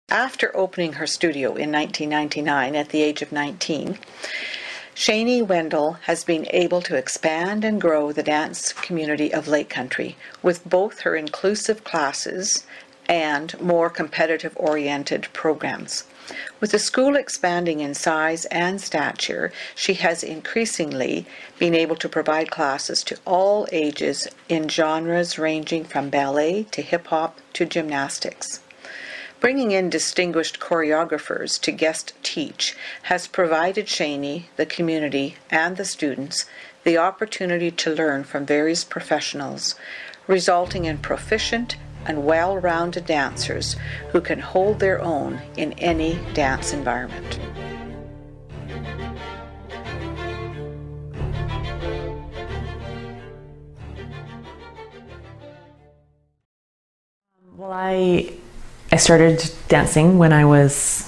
After opening her studio in 1999 at the age of 19, Shani Wendell has been able to expand and grow the dance community of Lake Country with both her inclusive classes and more competitive-oriented programs. With the school expanding in size and stature, she has increasingly been able to provide classes to all ages in genres ranging from ballet to hip-hop to gymnastics. Bringing in distinguished choreographers to guest teach has provided Shani, the community, and the students the opportunity to learn from various professionals, resulting in proficient and well-rounded dancers who can hold their own in any dance environment. Well, I started dancing when I was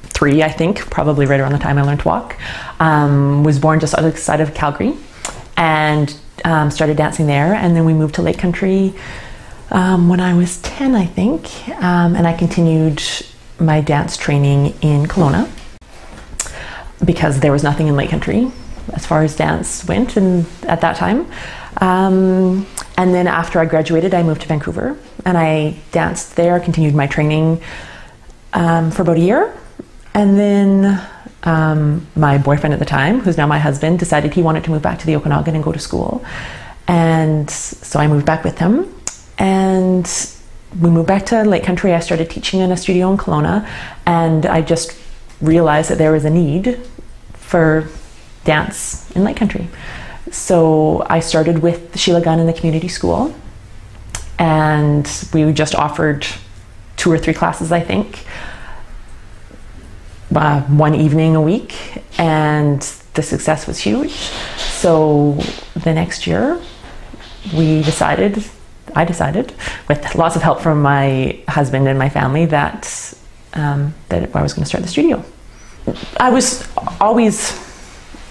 3, I think, probably right around the time I learned to walk. Was born just outside of Calgary and started dancing there, and then we moved to Lake Country when I was 10, I think, and I continued my dance training in Kelowna because there was nothing in Lake Country as far as dance went at that time. And then after I graduated, I moved to Vancouver and I danced there, continued my training for about a year. And then my boyfriend at the time, who's now my husband, decided he wanted to move back to the Okanagan and go to school. And so I moved back with him and we moved back to Lake Country. I started teaching in a studio in Kelowna and I just realized that there was a need for dance in Lake Country. So I started with Sheila Gunn in the community school and we just offered 2 or 3 classes, I think, one evening a week, and the success was huge. So the next year I decided, with lots of help from my husband and my family, that I was going to start the studio. I was always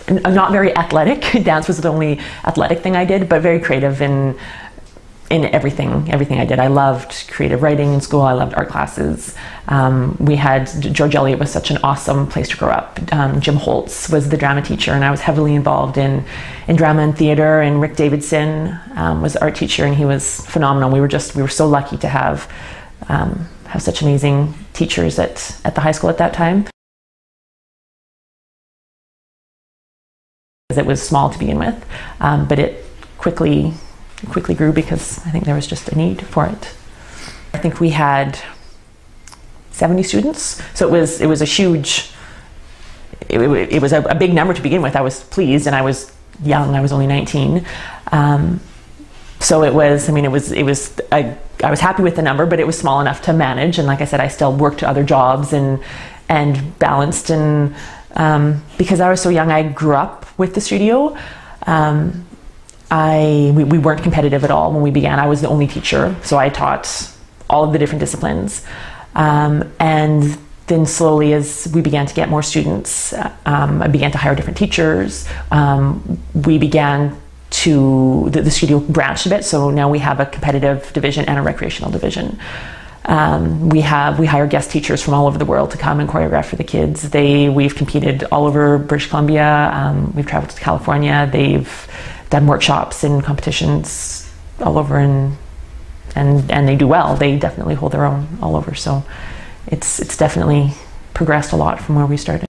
not very athletic. Dance was the only athletic thing I did, but very creative in everything I did. I loved creative writing in school. I loved art classes. We had, George Eliot was such an awesome place to grow up. Jim Holtz was the drama teacher and I was heavily involved in drama and theater, and Rick Davidson was the art teacher and he was phenomenal. We were so lucky to have such amazing teachers at the high school at that time. It was small to begin with, but it quickly grew because I think there was just a need for it. I think we had 70 students, so it was a huge, it was a big number to begin with. I was pleased, and I was young. I was only 19, so it was. I mean, I was happy with the number, but it was small enough to manage. And like I said, I still worked other jobs and balanced and. Because I was so young, I grew up with the studio. We weren't competitive at all when we began. I was the only teacher, so I taught all of the different disciplines. And then slowly, as we began to get more students, I began to hire different teachers. We began to, the studio branched a bit, so now we have a competitive division and a recreational division. We hire guest teachers from all over the world to come and choreograph for the kids. We've competed all over British Columbia. We've traveled to California. They've done workshops and competitions all over, and they do well. They definitely hold their own all over. So it's definitely progressed a lot from where we started.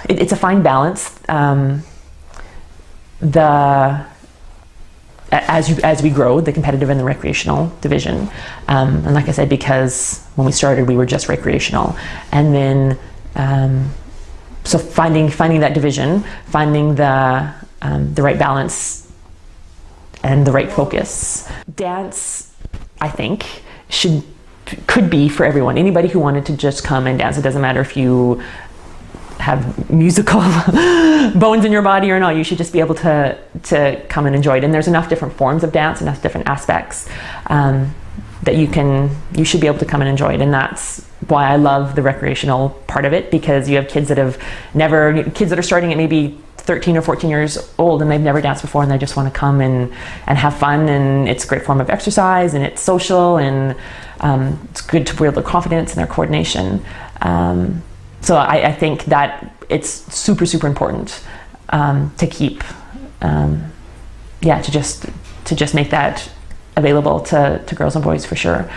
It's a fine balance. As we grow, the competitive and the recreational division, and like I said, because when we started, we were just recreational, and then so finding that division, finding the right balance and the right focus. Dance, I think, should could be for everyone. Anybody who wanted to just come and dance. It doesn't matter if you have musical bones in your body or not. You should just be able to come and enjoy it. And there's enough different forms of dance, enough different aspects that you should be able to come and enjoy it. And that's why I love the recreational part of it, because you have kids that are starting at maybe 13 or 14 years old and they've never danced before, and they just want to come and have fun, and it's a great form of exercise, and it's social, and it's good to build their confidence and their coordination. So I think that it's super, super important to keep, to just make that available to girls and boys for sure.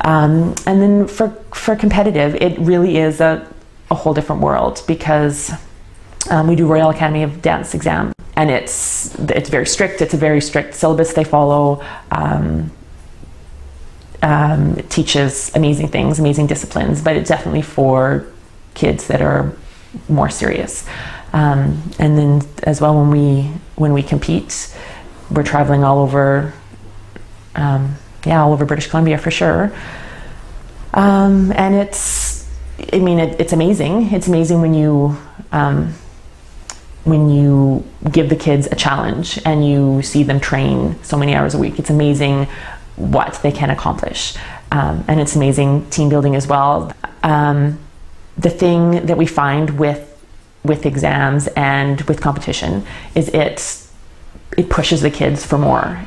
And then for competitive, it really is a whole different world, because we do Royal Academy of Dance exam, and it's very strict. It's a very strict syllabus they follow. It teaches amazing things, amazing disciplines, but it's definitely for kids that are more serious. And then as well, when we compete, we're traveling all over British Columbia for sure. And it's amazing. It's amazing when you give the kids a challenge and you see them train so many hours a week. It's amazing what they can accomplish. And it's amazing team building as well. The thing that we find with exams and with competition is it pushes the kids for more.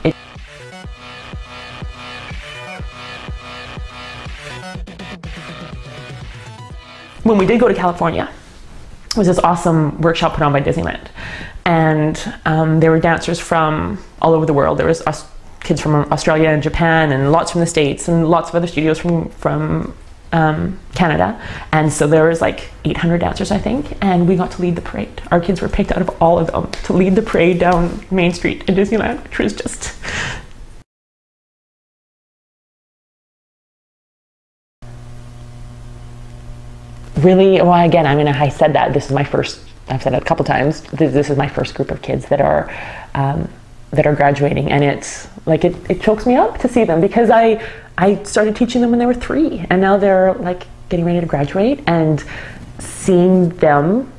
When we did go to California, it was this awesome workshop put on by Disneyland. And there were dancers from all over the world. There was kids from Australia and Japan, and lots from the States, and lots of other studios from Canada. And so there was like 800 dancers, I think, and we got to lead the parade. Our kids were picked out of all of them to lead the parade down Main Street in Disneyland, which was just... Really, well, again, I said that this is my first, I've said it a couple times, this is my first group of kids that are graduating, and it's like, it chokes me up to see them, because I started teaching them when they were 3, and now they're like getting ready to graduate, and seeing them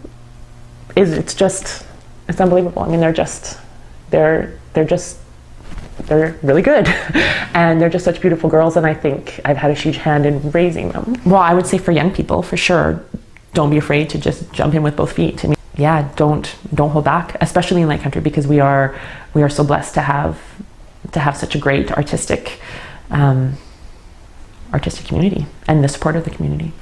it's unbelievable. They're really good, and they're just such beautiful girls, and I think I've had a huge hand in raising them. Well, I would say for young people, for sure, don't be afraid to just jump in with both feet. Don't hold back, especially in Lake Country, because we are so blessed to have such a great artistic community, and the support of the community.